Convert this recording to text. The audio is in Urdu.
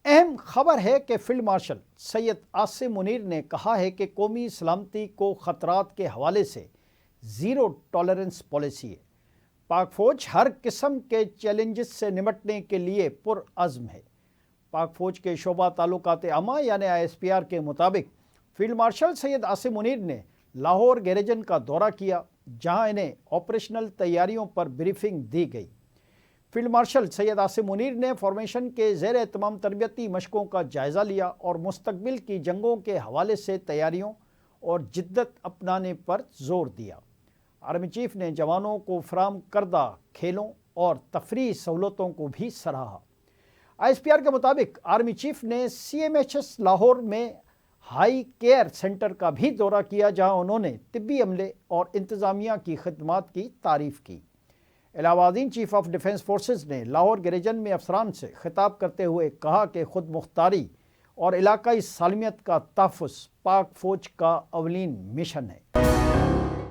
اہم خبر ہے کہ فیلڈ مارشل سید عاصم منیر نے کہا ہے کہ قومی سلامتی کو خطرات کے حوالے سے زیرو ٹالرنس پالیسی ہے۔ پاک فوج ہر قسم کے چیلنجز سے نمٹنے کے لیے پرعزم ہے۔ پاک فوج کے شعبہ تعلقات عامہ یعنی ISPR کے مطابق فیلڈ مارشل سید عاصم منیر نے لاہور گیریجن کا دورہ کیا، جہاں انہیں آپریشنل تیاریوں پر بریفنگ دی گئی۔ فیلڈ مارشل سید عاصم منیر نے فارمیشن کے زیر اہتمام تربیتی مشقوں کا جائزہ لیا اور مستقبل کی جنگوں کے حوالے سے تیاریوں اور جدت اپنانے پر زور دیا۔ آرمی چیف نے جوانوں کو فراہم کردہ کھیلوں اور تفریحی سہولتوں کو بھی سراہا۔ ISPR کے مطابق آرمی چیف نے CMHS لاہور میں ہائی کیئر سینٹر کا بھی دورہ کیا، جہاں انہوں نے طبی عملے اور انتظامیہ کی خدمات کی تعریف کی۔ الہ آبادین چیف آف ڈیفنس فورسز نے لاہور گیریجن میں افسران سے خطاب کرتے ہوئے کہا کہ خود مختاری اور علاقائی سالمیت کا تحفظ پاک فوج کا اولین مشن ہے۔